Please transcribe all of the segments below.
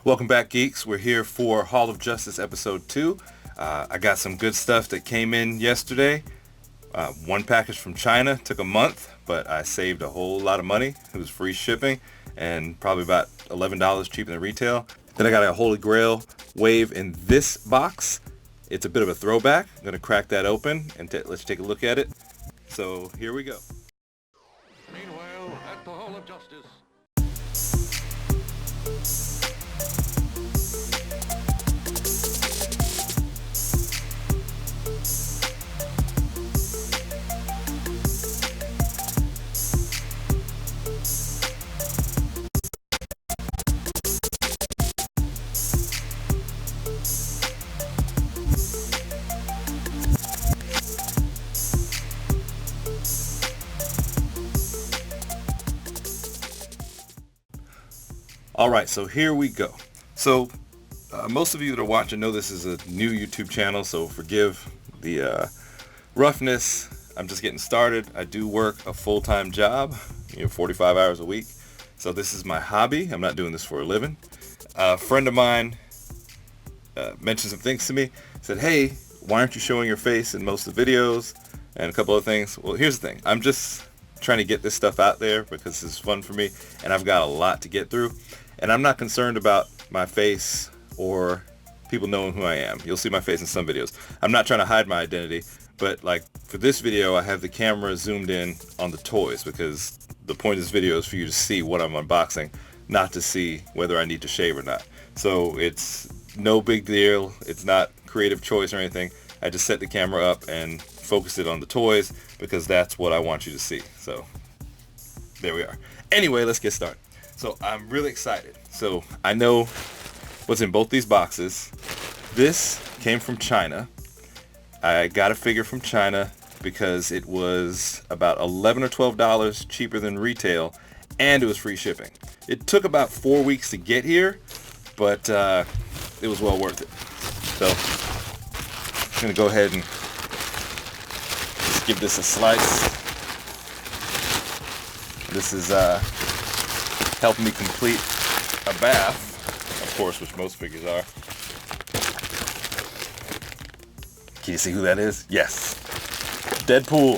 Welcome back, Geeks. We're here for Hall of Justice Episode 2. I got some good stuff that came in yesterday. One package from China took a month, but I saved a whole lot of money. It was free shipping and probably about $11 cheaper than retail. Then I got a Holy Grail wave in this box. It's a bit of a throwback. I'm going to crack that open and let's take a look at it. So here we go. Meanwhile, at the Hall of Justice. All right, so here we go. So most of you that are watching know this is a new YouTube channel, so forgive the roughness. I'm just getting started. I do work a full-time job, 45 hours a week. So this is my hobby. I'm not doing this for a living. A friend of mine mentioned some things to me. Said, hey, why aren't you showing your face in most of the videos? And a couple of things. Well, here's the thing. I'm just trying to get this stuff out there because it's fun for me, and I've got a lot to get through. And I'm not concerned about my face or people knowing who I am. You'll see my face in some videos. I'm not trying to hide my identity, but like for this video, I have the camera zoomed in on the toys because the point of this video is for you to see what I'm unboxing, not to see whether I need to shave or not. So it's no big deal. It's not creative choice or anything. I just set the camera up and focus it on the toys because that's what I want you to see. So there we are. Anyway, let's get started. So I'm really excited. So I know what's in both these boxes. This came from China. I got a figure from China because it was about $11 or $12 cheaper than retail, and it was free shipping. It took about 4 weeks to get here, but it was well worth it. So I'm going to go ahead and just give this a slice. This is helping me complete a bath, of course, which most figures are. Can you see who that is? Yes. Deadpool.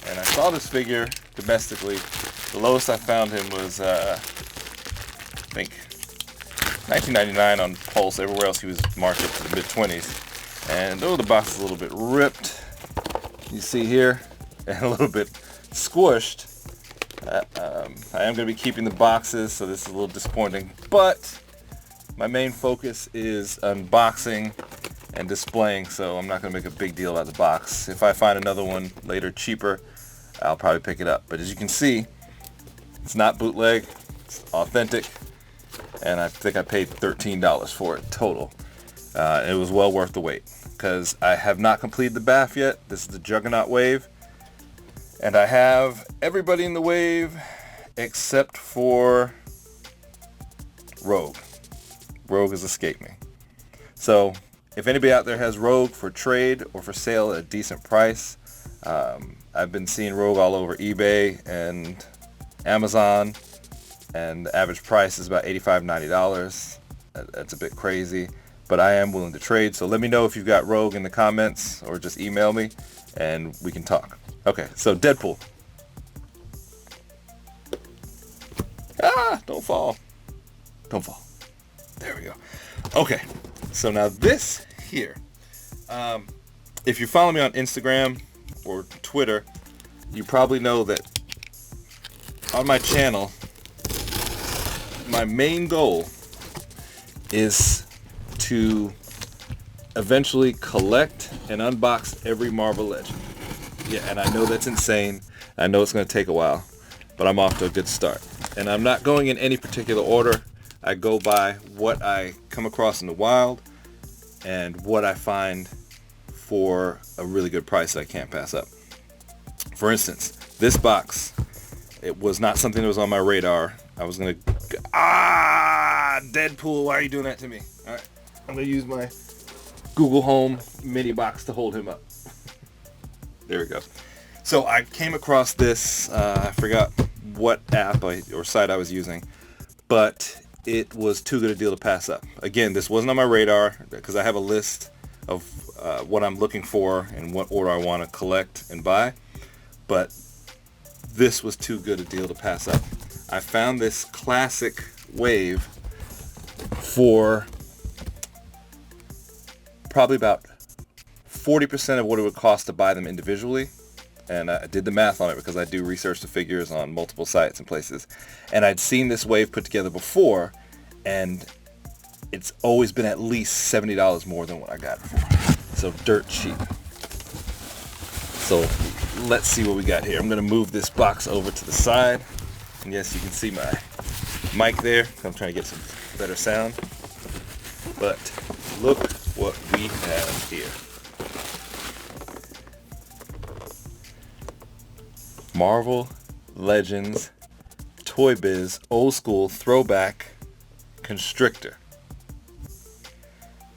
And I saw this figure domestically. The lowest I found him was, I think, $19.99 on Pulse. Everywhere else he was marked up to the mid-20s. And the box is a little bit ripped. You see here, and a little bit squished. I am going to be keeping the boxes, so this is a little disappointing, but my main focus is unboxing and displaying, so I'm not going to make a big deal out of the box. If I find another one later cheaper, I'll probably pick it up. But as you can see, it's not bootleg, it's authentic, and I think I paid $13 for it total. It was well worth the wait because I have not completed the bath yet. This is the Juggernaut wave. And I have everybody in the wave except for Rogue. Rogue has escaped me. So if anybody out there has Rogue for trade or for sale at a decent price, I've been seeing Rogue all over eBay and Amazon, and the average price is about $85, $90. That's a bit crazy, but I am willing to trade. So let me know if you've got Rogue in the comments or just email me and we can talk. Okay, so Deadpool. Don't fall. Don't fall. There we go. Okay, so now this here. If you follow me on Instagram or Twitter, you probably know that on my channel, my main goal is to eventually collect and unbox every Marvel Legend. Yeah, and I know that's insane. I know it's going to take a while, but I'm off to a good start. And I'm not going in any particular order. I go by what I come across in the wild and what I find for a really good price that I can't pass up. For instance, this box, it was not something that was on my radar. I was going to... Deadpool, why are you doing that to me? All right, I'm going to use my Google Home mini box to hold him up. There we go. So I came across this, I forgot what app or site I was using, but it was too good a deal to pass up. Again, this wasn't on my radar because I have a list of what I'm looking for and what order I want to collect and buy, but this was too good a deal to pass up. I found this classic wave for probably about 40% of what it would cost to buy them individually. And I did the math on it because I do research the figures on multiple sites and places. And I'd seen this wave put together before, and it's always been at least $70 more than what I got it for. So dirt cheap. So let's see what we got here. I'm going to move this box over to the side. And yes, you can see my mic there. I'm trying to get some better sound. But look what we have here. Marvel Legends Toy Biz Old School Throwback Constrictor.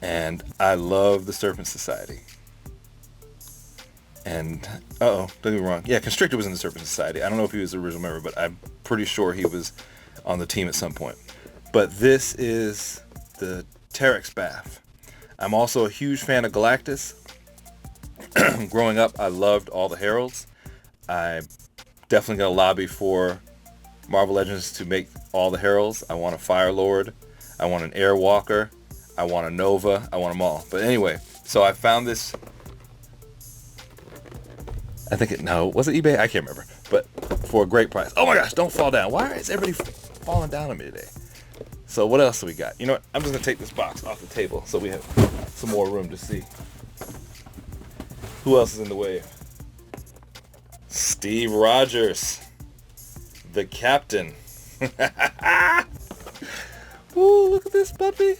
And I love the Serpent Society. And, don't get me wrong. Yeah, Constrictor was in the Serpent Society. I don't know if he was the original member, but I'm pretty sure he was on the team at some point. But this is the Terex Bath. I'm also a huge fan of Galactus. Growing up, I loved all the Heralds. I definitely got a lobby for Marvel Legends to make all the Heralds. I want a Fire Lord. I want an Airwalker. I want a Nova. I want them all. But anyway, so I found this. I think was it eBay? I can't remember. But for a great price. Oh my gosh, don't fall down. Why is everybody falling down on me today? So what else do we got? You know what? I'm just going to take this box off the table so we have some more room to see. Who else is in the wave? Steve Rogers, the captain. Ooh, look at this puppy.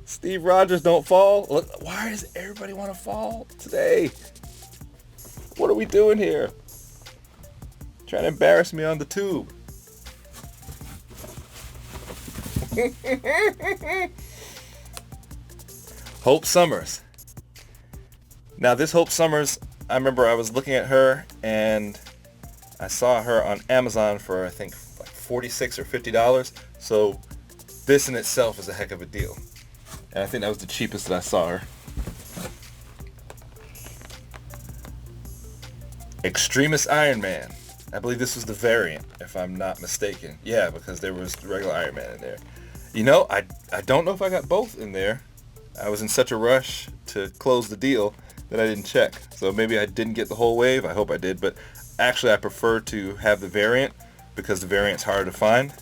Steve Rogers, don't fall. Look, why does everybody want to fall today? What are we doing here? Trying to embarrass me on the tube. Hope Summers. Now this Hope Summers, I remember I was looking at her and I saw her on Amazon for I think like $46 or $50. So this in itself is a heck of a deal. And I think that was the cheapest that I saw her. Extremis Iron Man. I believe this was the variant, if I'm not mistaken. Yeah, because there was regular Iron Man in there. You know, I don't know if I got both in there. I was in such a rush to close the deal that I didn't check. So maybe I didn't get the whole wave. I hope I did. But actually, I prefer to have the variant because the variant's harder to find.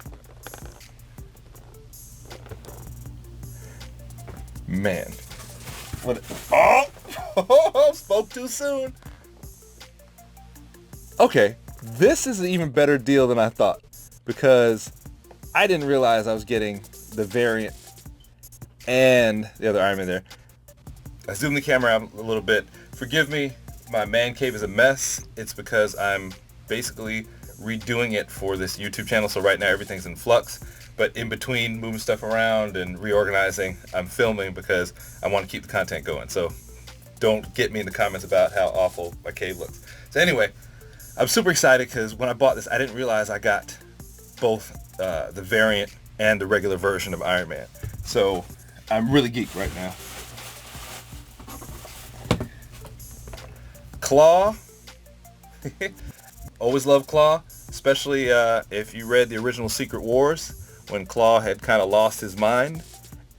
Man. What? Oh! Spoke too soon. Okay, this is an even better deal than I thought because I didn't realize I was getting the variant and the other Iron Man there. I zoomed the camera out a little bit. Forgive me, my man cave is a mess. It's because I'm basically redoing it for this YouTube channel. So right now everything's in flux. But in between moving stuff around and reorganizing, I'm filming because I want to keep the content going. So don't get me in the comments about how awful my cave looks. So anyway, I'm super excited because when I bought this, I didn't realize I got both the variant and the regular version of Iron Man. So I'm really geeked right now. Claw. Always love Claw, especially if you read the original Secret Wars when Claw had kind of lost his mind,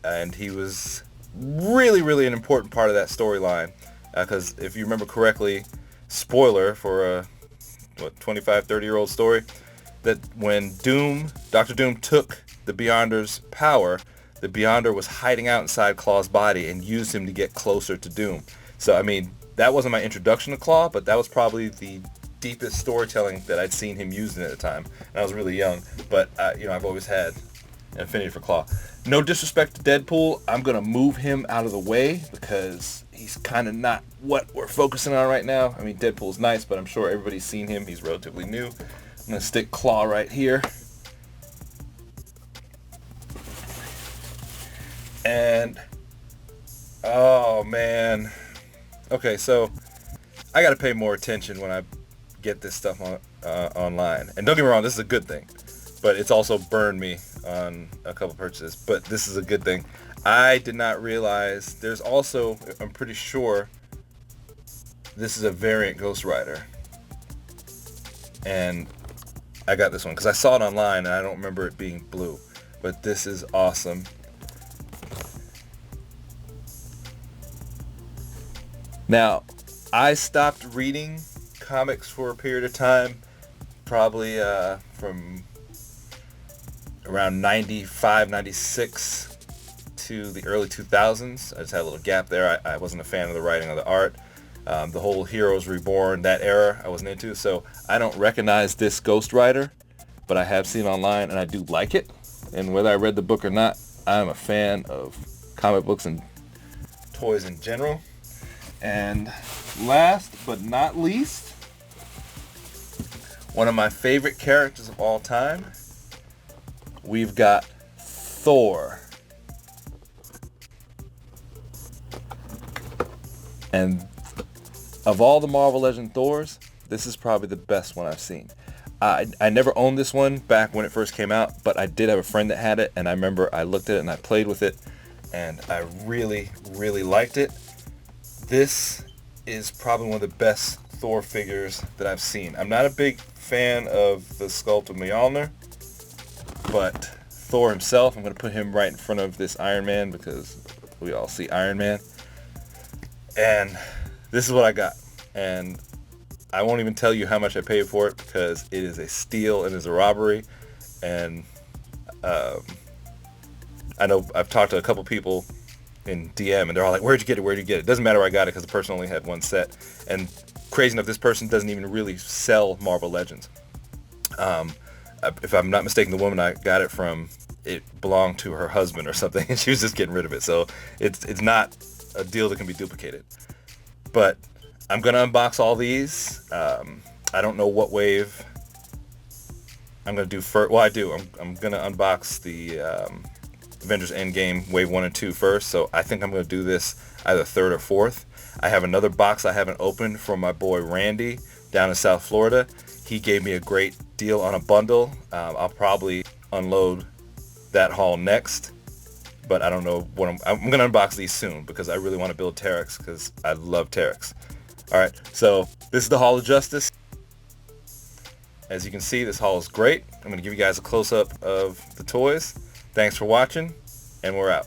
and he was really an important part of that storyline because if you remember correctly, spoiler for a 25-30-year-old story, that when Dr. Doom took the Beyonder's power, the Beyonder was hiding out inside Claw's body and used him to get closer to Doom. So I mean, that wasn't my introduction to Claw, but that was probably the deepest storytelling that I'd seen him using at the time. And I was really young, but I've always had an affinity for Claw. No disrespect to Deadpool, I'm gonna move him out of the way because he's kind of not what we're focusing on right now. I mean, Deadpool's nice, but I'm sure everybody's seen him. He's relatively new. I'm gonna stick Claw right here. And oh man. Okay, so I gotta pay more attention when I get this stuff on online. And don't get me wrong, this is a good thing, but it's also burned me on a couple purchases. But this is a good thing. I did not realize there's also, I'm pretty sure, this is a variant Ghost Rider. And I got this one because I saw it online and I don't remember it being blue. But this is awesome. Now, I stopped reading comics for a period of time, probably from around 95, 96 to the early 2000s. I just had a little gap there. I wasn't a fan of the writing or the art. The whole Heroes Reborn, that era, I wasn't into. So I don't recognize this Ghost Rider, but I have seen it online and I do like it. And whether I read the book or not, I'm a fan of comic books and toys in general. And last but not least, one of my favorite characters of all time, we've got Thor. And of all the Marvel Legend Thors, this is probably the best one I've seen. I never owned this one back when it first came out, but I did have a friend that had it, and I remember I looked at it and I played with it, and I really, really liked it. This is probably one of the best Thor figures that I've seen. I'm not a big fan of the sculpt of Mjolnir, but Thor himself, I'm going to put him right in front of this Iron Man because we all see Iron Man. And this is what I got. And I won't even tell you how much I paid for it because it is a steal and is a robbery. And I know I've talked to a couple people in DM and they're all like, where'd you get it? Where'd you get it? Doesn't matter where I got it because the person only had one set. And crazy enough, this person doesn't even really sell Marvel Legends. If I'm not mistaken, the woman I got it from, it belonged to her husband or something, and she was just getting rid of it. So it's not a deal that can be duplicated. But I'm gonna unbox all these. I don't know what wave I'm gonna do first. Well, I do. I'm gonna unbox the Avengers Endgame Wave 1 and 2 first. So I think I'm gonna do this either third or fourth. I have another box I haven't opened from my boy Randy down in South Florida. He gave me a great deal on a bundle. I'll probably unload that haul next, but I don't know what I'm going to unbox these soon because I really want to build Terex because I love Terex. All right, so this is the Hall of Justice. As you can see, this haul is great. I'm going to give you guys a close-up of the toys. Thanks for watching, and we're out.